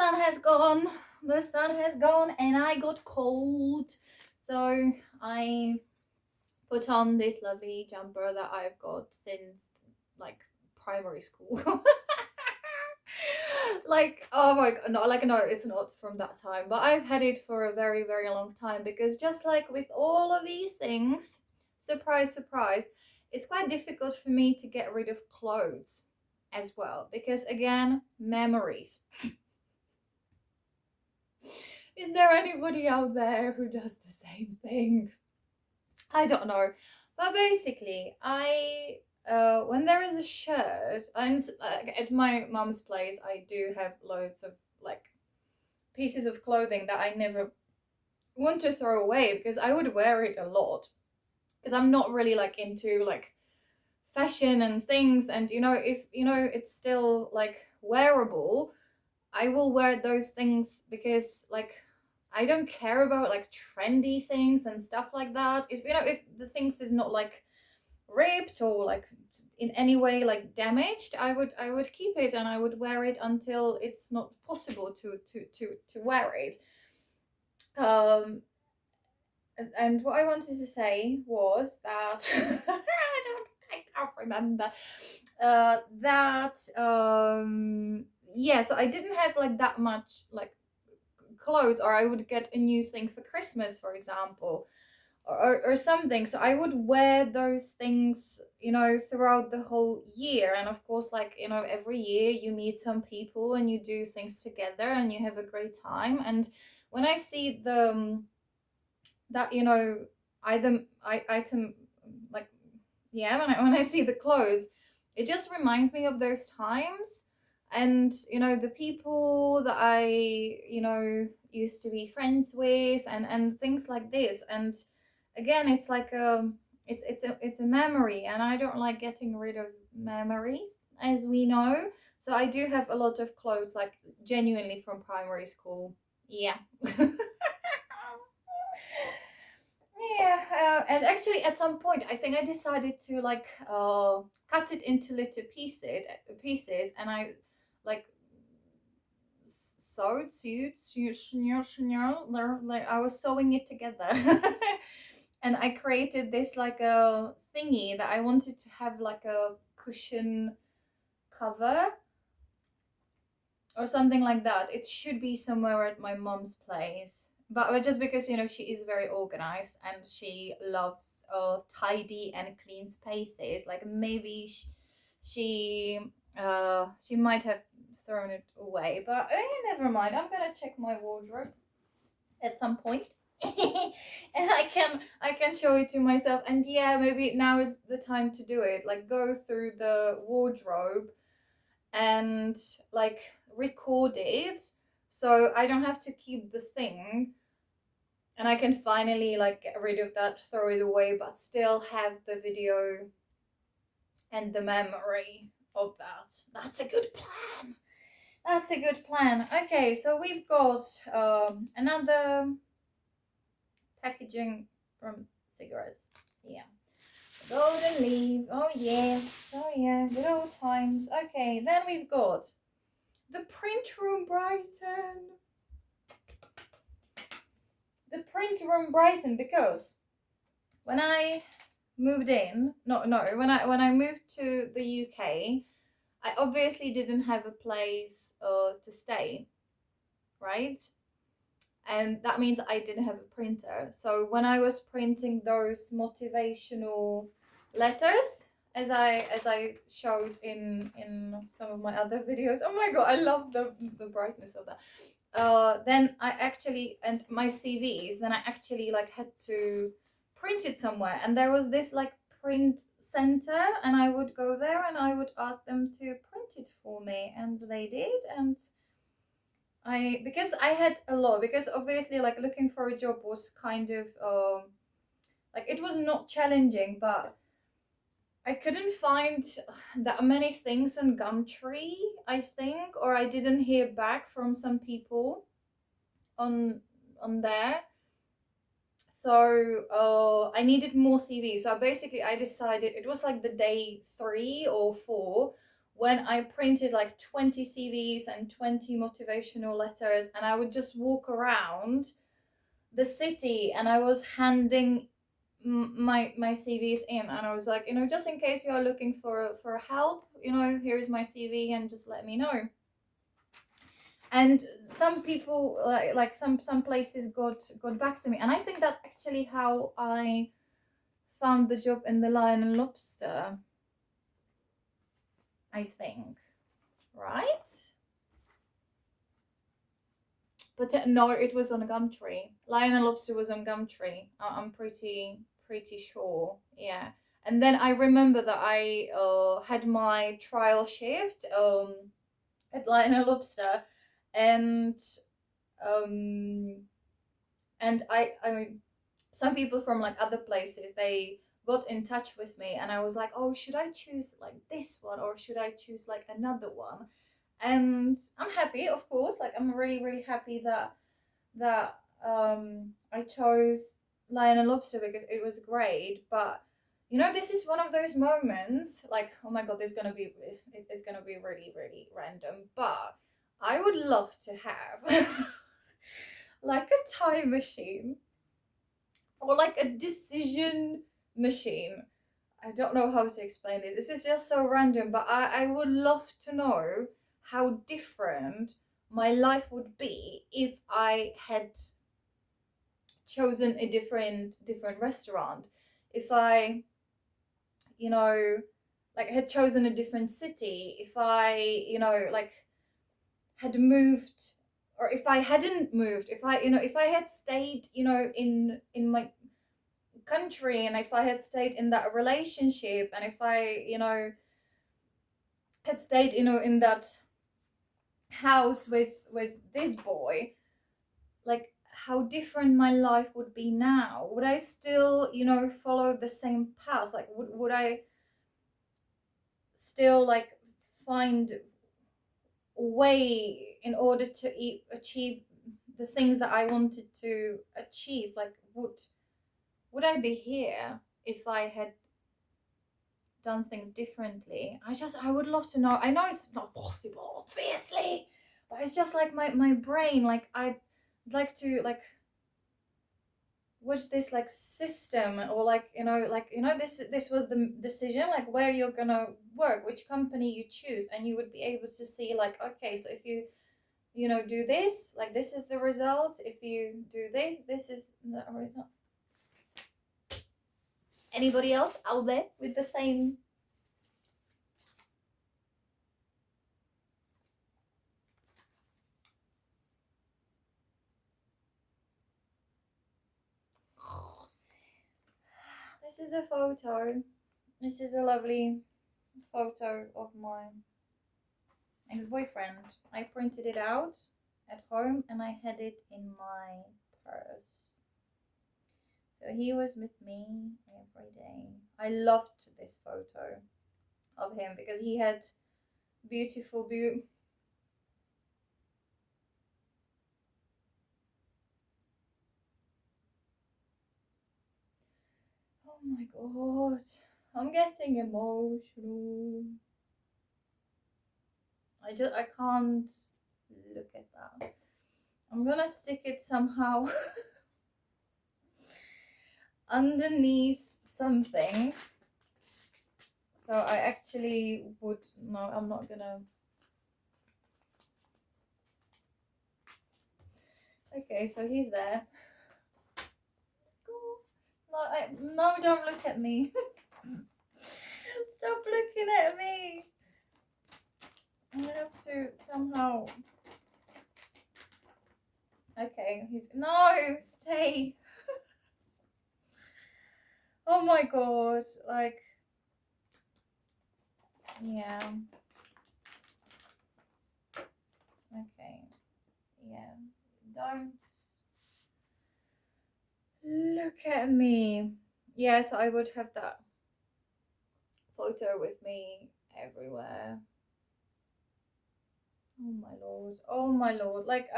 sun has gone. The sun has gone, and I got cold. So I put on this lovely jumper that I've got since like primary school. Like, oh my god, no, like, no, it's not from that time, but I've had it for a very, very long time because just like with all of these things, surprise, surprise, it's quite difficult for me to get rid of clothes as well because, again, memories. Is there anybody out there who does the same thing? I don't know. But basically, I when there is a shirt, like, at my mom's place, I do have loads of like pieces of clothing that I never want to throw away because I would wear it a lot. Because I'm not really like into like fashion and things, and if it's still like wearable, I will wear those things because like I don't care about like trendy things and stuff like that. If the things is not like ripped or like in any way like damaged, I would keep it and I would wear it until it's not possible to wear it. Um and what I wanted to say was that I can't remember that yeah, so I didn't have like that much like clothes, or I would get a new thing for Christmas, for example, or something. So I would wear those things, throughout the whole year. And of course, like, every year you meet some people and you do things together and you have a great time. And when I see that, item, like, yeah, when I see the clothes, it just reminds me of those times. And the people that I used to be friends with, and things like this. And again, it's like it's a memory, and I don't like getting rid of memories, as we know. So I do have a lot of clothes, like, genuinely from primary school. Yeah. Yeah, and actually, at some point, I think I decided to like cut it into little pieces, and I like like I was sewing it together, and I created this like a thingy that I wanted to have like a cushion cover or something like that. It should be somewhere at my mom's place. But just because she is very organized and she loves tidy and clean spaces, like maybe she might have thrown it away. But never mind. I'm gonna check my wardrobe at some point. And I can show it to myself, and yeah, maybe now is the time to do it, like go through the wardrobe and like record it, so I don't have to keep the thing, and I can finally like get rid of that, throw it away, but still have the video and the memory of that. That's a good plan. That's a good plan. Okay, so we've got another packaging from cigarettes. Yeah. Golden leaf. Oh yes. Oh yeah. Good old times. Okay, then we've got the print room Brighton. The print room Brighton, because when I moved in, no, when I moved to the UK, I obviously didn't have a place to stay, right? And that means I didn't have a printer. So when I was printing those motivational letters, as I showed in some of my other videos, oh my god, I love the brightness of that. Then I actually, and my CVs, then I actually like had to print it somewhere, and there was this like print center, and I would go there and I would ask them to print it for me, and they did. And because I had a lot, because obviously like looking for a job was kind of like, it was not challenging, but I couldn't find that many things on Gumtree, I think, or I didn't hear back from some people on there. So I needed more CVs. So basically, I decided, it was like the day 3 or 4 when I printed like 20 CVs and 20 motivational letters, and I would just walk around the city and I was handing my CVs in, and I was like, just in case you are looking for help, here's my CV and just let me know. And some people, like some places got back to me, and I think that's actually how I found the job in the Lion and Lobster, I think, right? But no, it was on Gumtree. Lion and Lobster was on Gumtree. I'm pretty sure. Yeah. And then I remember that I had my trial shift at Lion and Lobster, and um I mean, some people from like other places, they got in touch with me, and I was like, oh, should I choose like this one or should I choose like another one? And I'm happy, of course, like I'm really happy that I chose Lion and Lobster because it was great. But this is one of those moments, like, oh my god, it's gonna be really random, but I would love to have like a time machine or like a decision machine. I don't know how to explain this. This is just so random, but I would love to know how different my life would be if I had chosen a different restaurant. If I, like had chosen a different city, if I, like had moved, or if I hadn't moved, if I had stayed, in my country, and if I had stayed in that relationship, and if I, had stayed, in that house with this boy, like how different my life would be now. Would I still, follow the same path? Like would I still like find a way in order to achieve the things that I wanted to achieve? Like would I be here if I had done things differently? I would love to know. I know it's not possible, obviously, but it's just like my brain, like I'd like to like watch this like system, or like this was the decision, like where you're gonna work, which company you choose, and you would be able to see like, okay, so if you do this, like this is the result. If you do this is the result. Anybody else out there with the same? This is a photo. This is a lovely photo of my ex-boyfriend. I printed it out at home and I had it in my purse. So he was with me every day. I loved this photo of him because he had beautiful Oh my god, I'm getting emotional. I can't look at that. I'm gonna stick it somehow underneath something. So I actually would, no, I'm not gonna. Okay, so he's there. No, don't look at me. Stop looking at me. I'm gonna have to somehow. Okay, no, stay. Oh my god, like, yeah. Okay, yeah. Don't look at me. Yes, I would have that photo with me everywhere. Oh my lord. Oh my lord. Like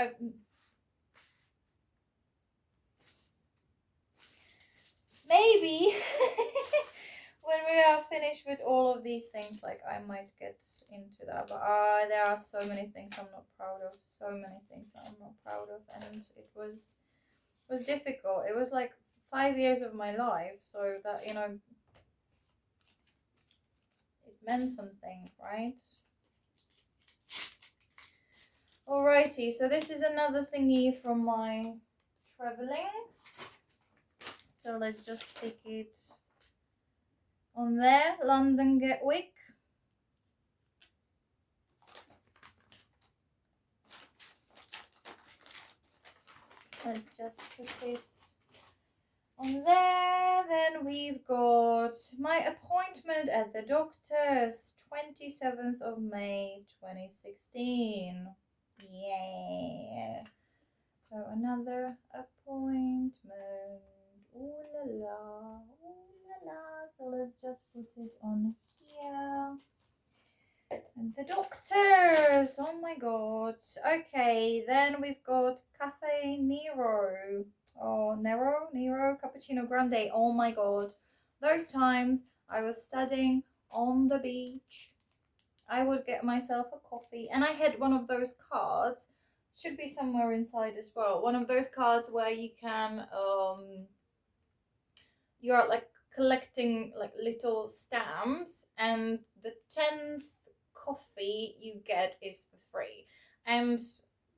maybe when we are finished with all of these things, like I might get into that. But there are so many things I'm not proud of. So many things that I'm not proud of, and it was difficult. It was like 5 years of my life, so that it meant something, right? Alrighty, so this is another thingy from my traveling. So let's just stick it on there. London Gatwick. Let's just put it on there. Then we've got my appointment at the doctor's, 27th of May 2016. Yeah. So another appointment. Ooh la la, ooh la la. So let's just put it on here. And the doctors. Oh my god. Okay, then we've got Cafe Nero. Oh, Nero Cappuccino Grande. Oh my god. Those times I was studying on the beach, I would get myself a coffee, and I had one of those cards, should be somewhere inside as well, one of those cards where you can you're like collecting like little stamps, and the 10th coffee you get is for free. And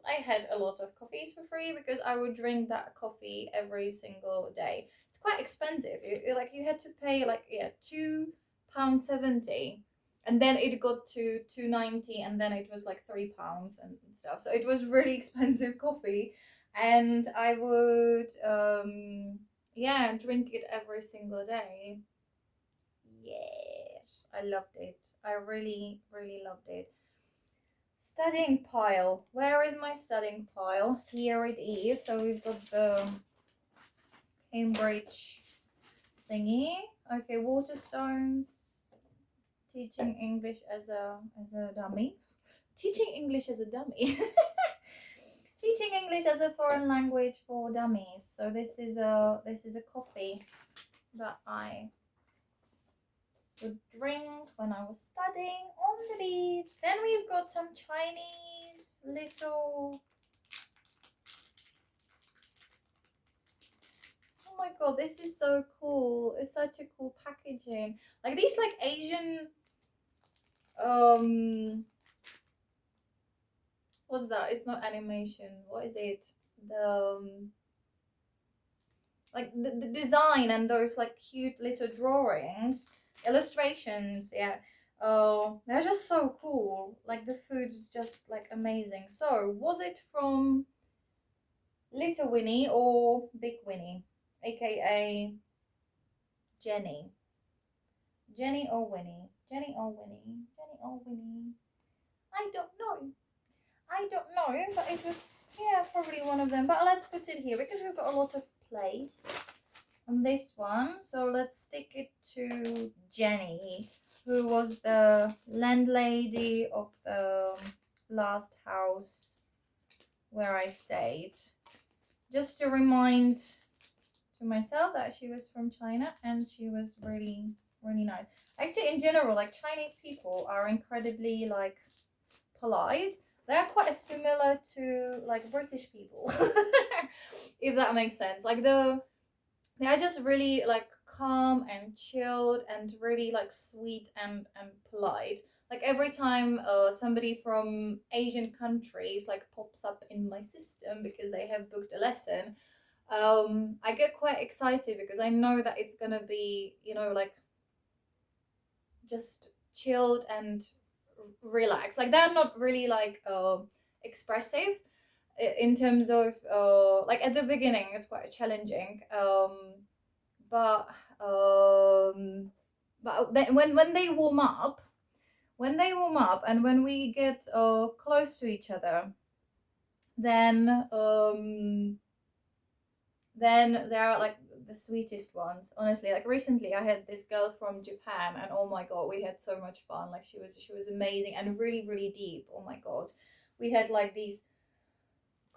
I had a lot of coffees for free because I would drink that coffee every single day. It's quite expensive. Like you had to pay like £2.70, and then it got to 2.90, and then it was like £3 and stuff. So it was really expensive coffee, and I would yeah, drink it every single day. Yes, I loved it. I really, really loved it. Studying pile. Where is my studying pile? Here it is. So we've got the Cambridge thingy. Okay, Waterstones. Teaching English as a dummy. Teaching English as a dummy. Teaching English as a foreign language for dummies. So this is a coffee that I would drink when I was studying on the beach. Then we've got some Chinese little. Oh my god, this is so cool. It's such a cool packaging. Like these like Asian what's that? It's not animation. What is it? The like the design and those like cute little drawings, illustrations, yeah. Oh, they're just so cool. Like the food is just like amazing. So was it from Little Winnie or Big Winnie, aka Jenny? Jenny or Winnie? Jenny or Winnie? Jenny or Winnie? I don't know. But it was, yeah, probably one of them. But let's put it here because we've got a lot of place on this one. So let's stick it to Jenny, who was the landlady of the last house where I stayed. Just to remind to myself that she was from China and she was really, really nice. Actually, in general, like Chinese people are incredibly like polite. They are quite similar to like British people, if that makes sense. Like they are just really like calm and chilled and really like sweet and polite. Like every time somebody from Asian countries like pops up in my system because they have booked a lesson, I get quite excited because I know that it's gonna be, like just chilled and relaxed. Like they're not really like expressive in terms of like at the beginning it's quite challenging, but then when they warm up, and when we get close to each other, then they're like the sweetest ones, honestly. Like recently I had this girl from Japan, and oh my god, we had so much fun. Like she was amazing and really, really deep. Oh my god, we had like these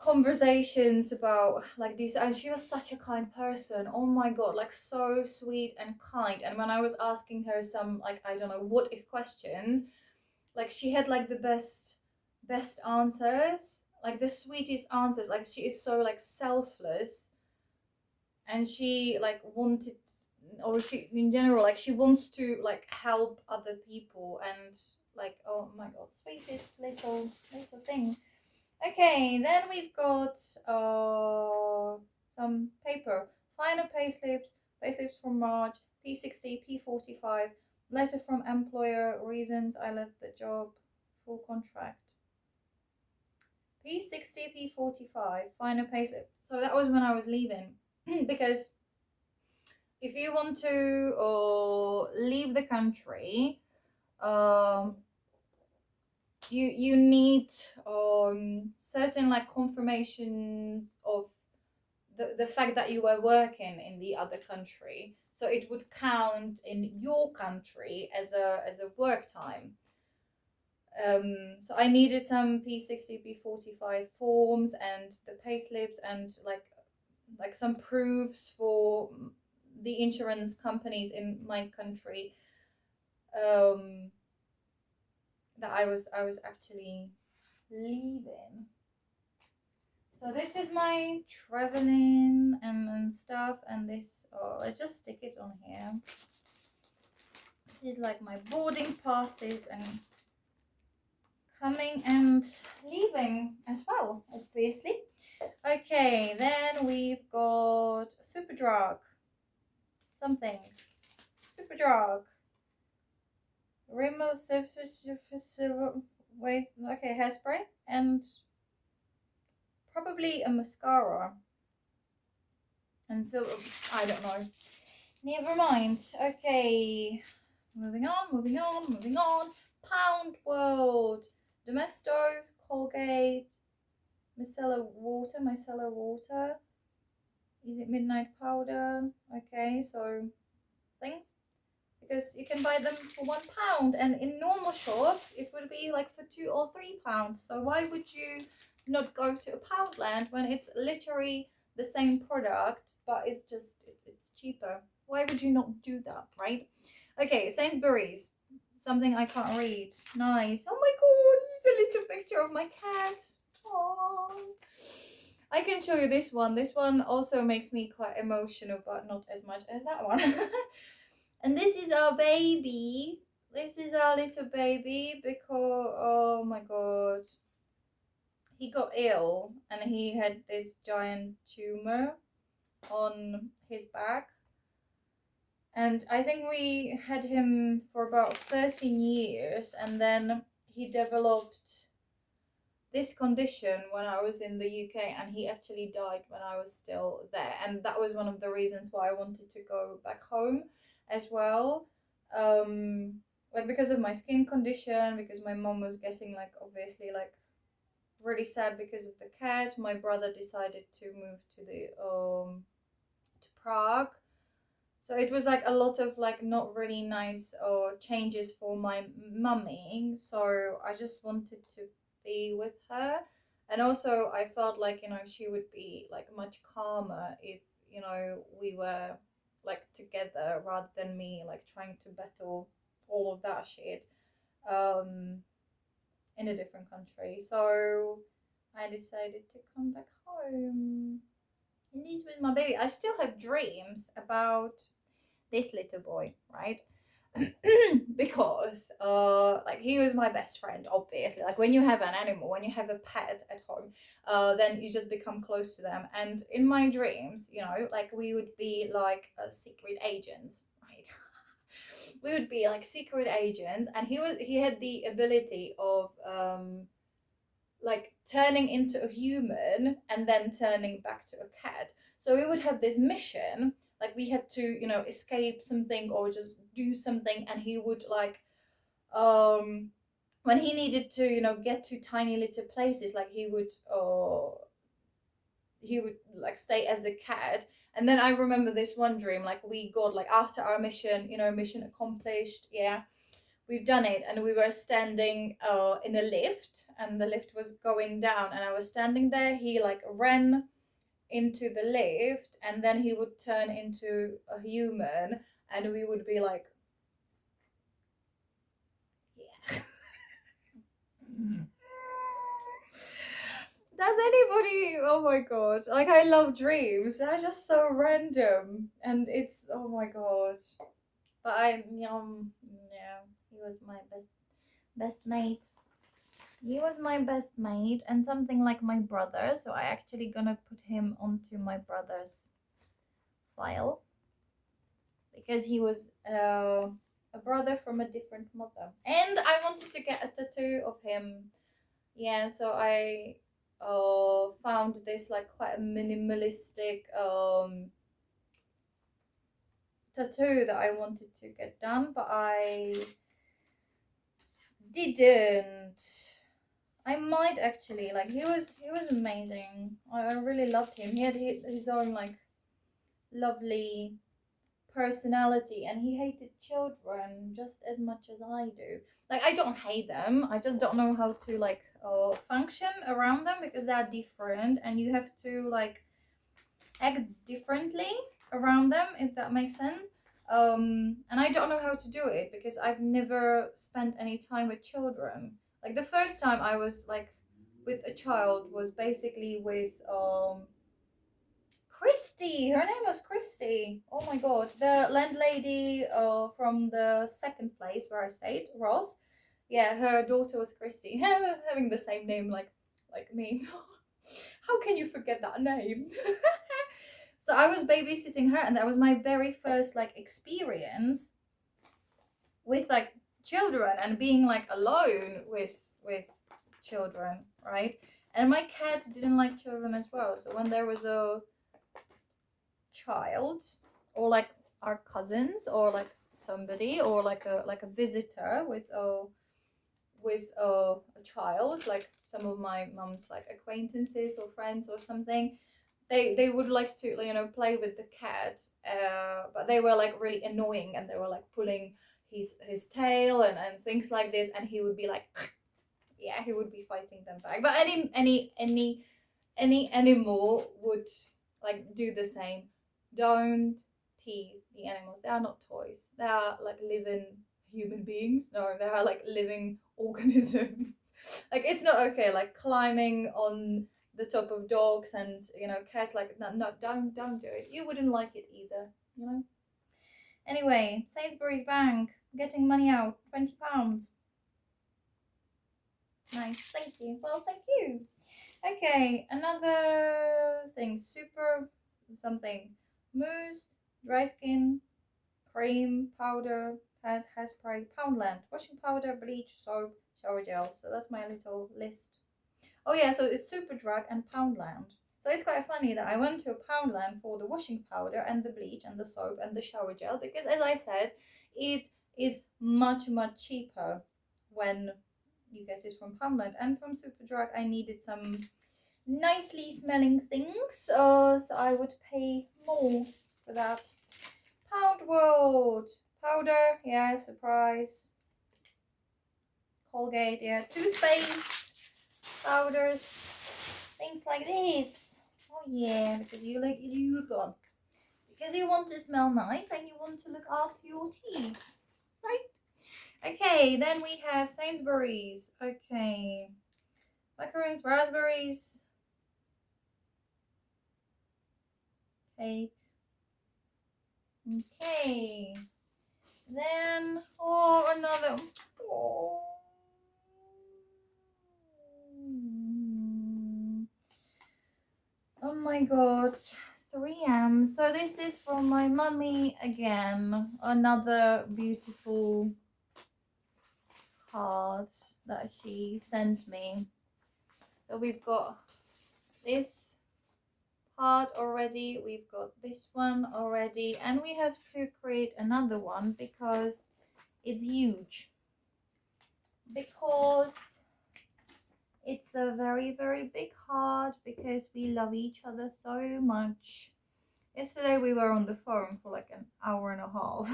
conversations about like these, and she was such a kind person. Oh my god, like so sweet and kind. And when I was asking her some, like, I don't know, what if questions, like she had like the best answers, like the sweetest answers. Like she is so like selfless, and she like wanted, or she in general, like she wants to like help other people. And like, oh my god, sweetest little thing. Okay, then we've got some paper. Final payslips from March, P60, P45, letter from employer, reasons I left the job, full contract. P60, P45, final payslip. So that was when I was leaving. Because if you want to leave the country, um, you need certain like confirmations of the fact that you were working in the other country, so it would count in your country as a work time. So I needed some P60, P45 forms and the pay slips, and like some proofs for the insurance companies in my country, um that I was actually leaving. So this is my traveling and stuff, and this, oh, let's just stick it on here. This is like my boarding passes and coming and leaving as well, obviously. Okay, then we've got Superdrug. Something. Superdrug. Rimmel surface, wait, okay, hairspray, and probably a mascara. And so, I don't know. Never mind. Okay. Moving on. Pound World. Domestos, Colgate, micellar water. Is it midnight powder? Okay, so things. Because you can buy them for £1, and in normal shops it would be like for £2 or £3. So why would you not go to a Poundland when it's literally the same product, but it's just it's cheaper? Why would you not do that, right? Okay, Sainsbury's. Something I can't read. Nice. Oh my god, this is a little picture of my cat. Aww. I can show you this one. This one also makes me quite emotional, but not as much as that one. And this is our baby. This is our little baby because, oh my god, he got ill and he had this giant tumor on his back. And I think we had him for about 13 years, and then he developed this condition when I was in the UK, and he actually died when I was still there. And that was one of the reasons why I wanted to go back home as well. Like because of my skin condition, because my mom was getting like obviously like really sad because of the cat. My brother decided to move to Prague. So it was like a lot of like not really nice changes for my mummy. So I just wanted to be with her. And also I felt like, she would be like much calmer if, we were like together rather than me like trying to battle all of that shit in a different country. So I decided to come back home. And this was my baby. I still have dreams about this little boy, right? Because like he was my best friend, obviously. Like when you have an animal, when you have a pet at home, then you just become close to them. And in my dreams, like we would be like secret agents, right? We would be like secret agents, and he had the ability of like turning into a human and then turning back to a cat. So we would have this mission, like we had to, escape something or just do something, and he would like when he needed to, get to tiny little places, like he would like stay as a cat. And then I remember this one dream, like we got like after our mission, mission accomplished, yeah, we've done it, and we were standing in a lift, and the lift was going down, and I was standing there. He like ran into the lift, and then he would turn into a human, and we would be like, yeah. Does anybody? Oh my god! Like, I love dreams. They're just so random, and it's, oh my god. But yeah, he was my best mate. He was my best mate and something like my brother. So I actually gonna put him onto my brother's file because he was a brother from a different mother, and I wanted to get a tattoo of him. Yeah, so I found this like quite a minimalistic tattoo that I wanted to get done, but I didn't. I might actually, like, he was amazing. I really loved him. He had his own like lovely personality, and he hated children just as much as I do. Like, I don't hate them, I just don't know how to like function around them because they're different, and you have to like act differently around them, if that makes sense. And I don't know how to do it because I've never spent any time with children. Like, the first time I was like with a child was basically with Christy. Her name was Christy. Oh my god, the landlady from the second place where I stayed, Ross. Yeah, her daughter was Christy. Having the same name like me. How can you forget that name? So I was babysitting her, and that was my very first like experience with like children and being like alone with children, right? And my cat didn't like children as well. So when there was a child, or like our cousins, or like somebody, or like a visitor with a child, like some of my mom's like acquaintances or friends or something, they would like to play with the cat, but they were like really annoying, and they were like pulling his tail and things like this, and he would be like yeah, he would be fighting them back. But any animal would like do the same. Don't tease the animals. They are not toys. They are like living human beings. No, they are like living organisms. Like, it's not okay like climbing on the top of dogs and cats. Like, no, no, don't do it. You wouldn't like it either. Anyway, Sainsbury's Bank getting money out, £20. Nice, thank you. Well, thank you. Okay, another thing. Super something. Mousse, dry skin, cream, powder, hairspray, Poundland, washing powder, bleach, soap, shower gel. So that's my little list. Oh yeah, so it's Superdrug and Poundland. So it's quite funny that I went to a Poundland for the washing powder and the bleach and the soap and the shower gel because, as I said, it is much cheaper when you get it from Poundland. And from Superdrug I needed some nicely smelling things, so I would pay more for that. Pound World powder, yeah, surprise. Colgate, yeah, toothpaste, powders, things like this. Oh yeah, because you because you want to smell nice and you want to look after your teeth, right? Okay, then we have Sainsbury's. Okay, macaroons, raspberries, cake. Okay, then another. Oh. Oh my god, 3M. So this is from my mummy again. Another beautiful card that she sent me. So we've got this part already, we've got this one already, and we have to create another one because it's huge. Because it's a very big heart, because we love each other so much. Yesterday we were on the phone for like an hour and a half.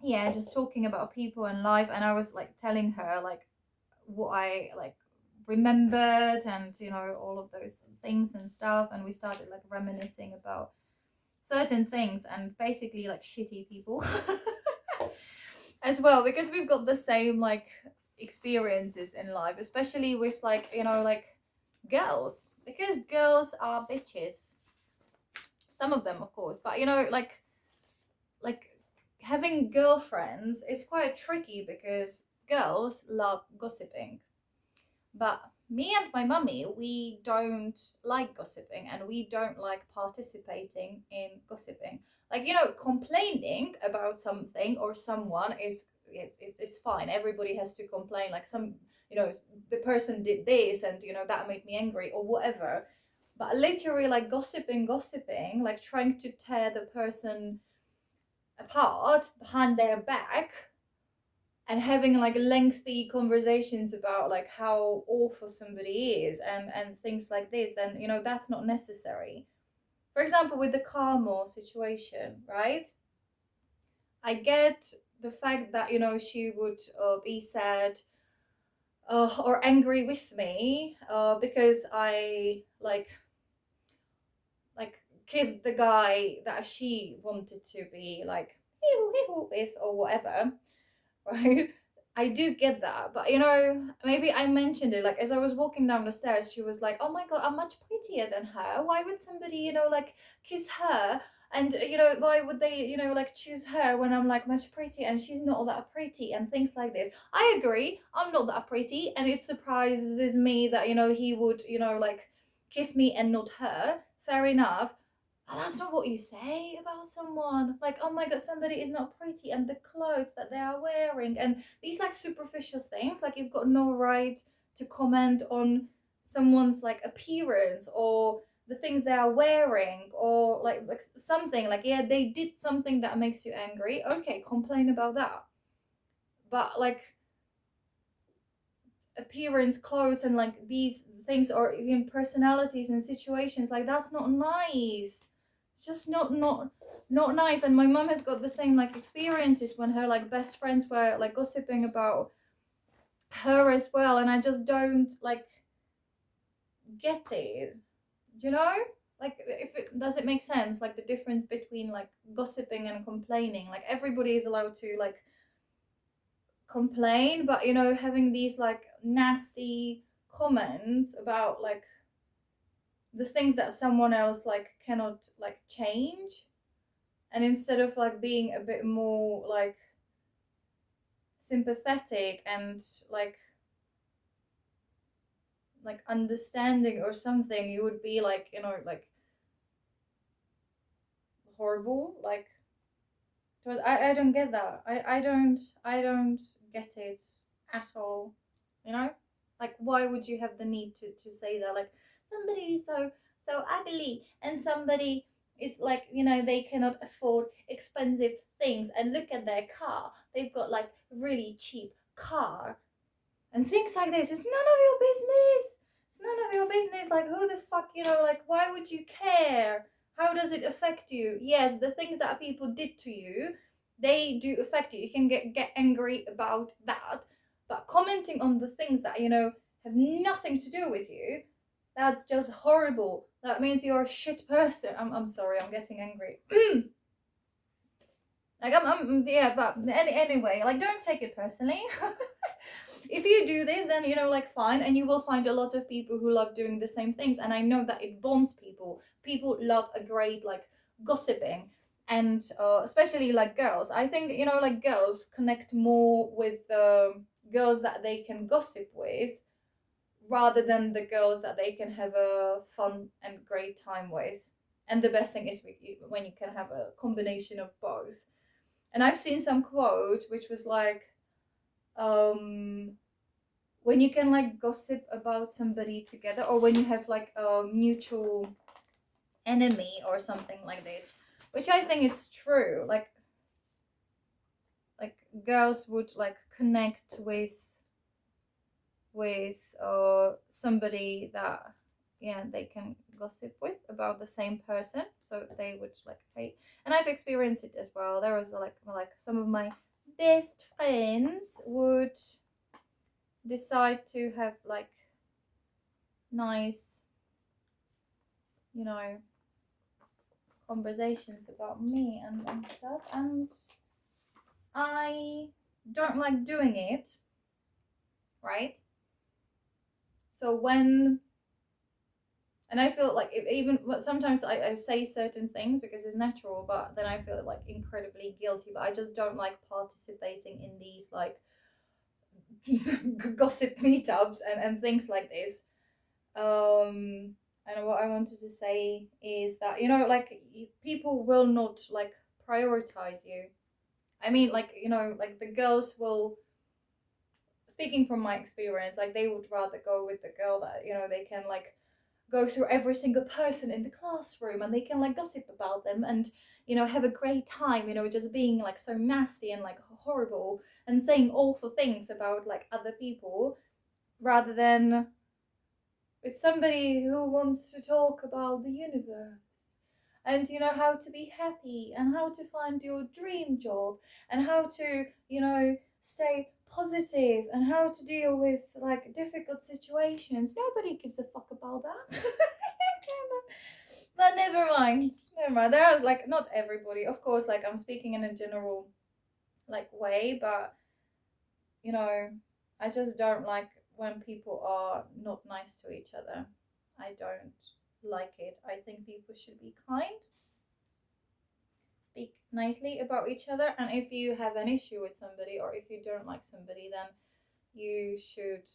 yeah, just talking about people and life, and I was like telling her like what I like remembered, and all of those things and stuff, and we started like reminiscing about certain things, and basically like shitty people as well, because we've got the same like experiences in life, especially with like like girls, because girls are bitches, some of them of course, but like having girlfriends is quite tricky because girls love gossiping. But me and my mummy, we don't like gossiping, and we don't like participating in gossiping. Like, complaining about something or someone is it's fine. Everybody has to complain. Like you know, the person did this, and that made me angry or whatever. But literally, like gossiping, like trying to tear the person apart behind their back, and having like lengthy conversations about like how awful somebody is, and things like this, then that's not necessary. For example, with the Carmel situation, right? I get the fact that she would be sad or angry with me because I like kissed the guy that she wanted to be like with or whatever, right? I do get that, but maybe I mentioned it like as I was walking down the stairs. She was like, "Oh my god, I'm much prettier than her. Why would somebody, like kiss her? And why would they, like choose her when I'm like much prettier and she's not that pretty and things like this." I agree, I'm not that pretty, and it surprises me that he would, like kiss me and not her. Fair enough. And that's not what you say about someone. Like, oh my god, somebody is not pretty, and the clothes that they are wearing, and these like superficial things. Like, you've got no right to comment on someone's like appearance or the things they are wearing, or like something like, yeah, they did something that makes you angry. Okay, complain about that. But like appearance, clothes, and like these things, or even personalities and situations, like that's not nice. It's just not nice. And my mom has got the same like experiences when her like best friends were like gossiping about her as well, and I just don't like get it, you know. Like, if it does it make sense, like the difference between like gossiping and complaining. Like, everybody is allowed to like complain, but having these like nasty comments about like the things that someone else like cannot like change, and instead of like being a bit more like sympathetic and like understanding or something, you would be like like horrible. Like, I don't get that. I don't get it at all. Like, why would you have the need to say that? Like, somebody is so ugly, and somebody is like, they cannot afford expensive things, and look at their car. They've got like really cheap car and things like this. It's none of your business. It's none of your business. Like, who the fuck, like, why would you care? How does it affect you? Yes, the things that people did to you, they do affect you. You can get angry about that. But commenting on the things that, have nothing to do with you, that's just horrible. That means you're a shit person. I'm sorry, I'm getting angry. Like, yeah, but anyway, like, don't take it personally. If you do this, then like, fine, and you will find a lot of people who love doing the same things, and I know that it bonds people. People love a great like gossiping, and especially like girls. I think like girls connect more with the girls that they can gossip with, rather than the girls that they can have a fun and great time with. And the best thing is when you can have a combination of both. And I've seen some quote which was like, um when you can like gossip about somebody together, or when you have like a mutual enemy or something like this, which I think it's true. Like girls would like connect with somebody that, yeah, they can gossip with about the same person, so they would like hate. And I've experienced it as well. There was like some of my best friends would decide to have like nice, you know, conversations about me and stuff, and I don't like doing it, right? So when, and I feel like if even sometimes I say certain things because it's natural, but then I feel like incredibly guilty. But I just don't like participating in these like gossip meetups and things like this. And what I wanted to say is that, you know, like people will not like prioritize you. I mean, like, you know, like the girls will, speaking from my experience, like they would rather go with the girl that, you know, they can like go through every single person in the classroom and they can like gossip about them and, you know, have a great time, you know, just being like so nasty and like horrible and saying awful things about like other people, rather than with somebody who wants to talk about the universe and, you know, how to be happy and how to find your dream job and how to, you know, stay positive and how to deal with like difficult situations. Nobody gives a fuck about that. But never mind, never mind. There are like not everybody, of course, like I'm speaking in a general like way, but you know, I just don't like when people are not nice to each other. I don't like it. I think people should be kind, speak nicely about each other, and if you have an issue with somebody or if you don't like somebody, then you should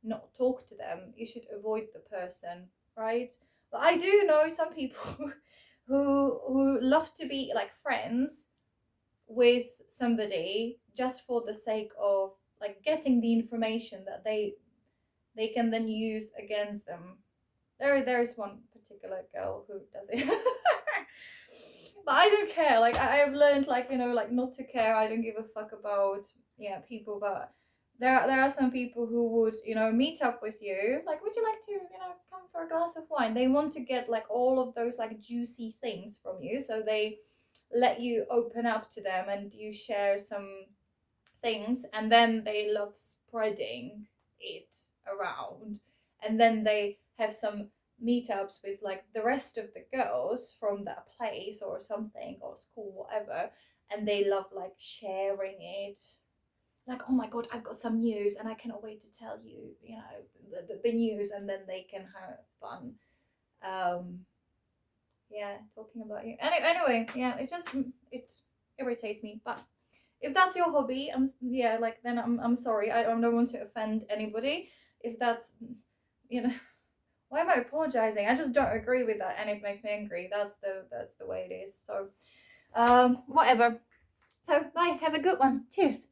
not talk to them. You should avoid the person, right? But I do know some people who love to be like friends with somebody just for the sake of like getting the information that they can then use against them. There's one particular girl who does it. But I don't care. Like I've learned, like, you know, like not to care. I don't give a fuck about, yeah, people. But there are some people who would, you know, meet up with you. Like, would you like to, you know, come for a glass of wine? They want to get like all of those like juicy things from you, so they let you open up to them and you share some things, and then they love spreading it around, and then they have some meetups with like the rest of the girls from that place or something or school, whatever, and they love like sharing it, like, oh my god, I've got some news and I cannot wait to tell you, you know, the news, and then they can have fun, yeah, talking about you. Anyway, yeah, it irritates me. But if that's your hobby, yeah, like then I'm sorry. I don't want to offend anybody. If that's, you know, why am I apologizing? I just don't agree with that, and it makes me angry. That's the way it is. So, whatever. So bye. Have a good one. Cheers.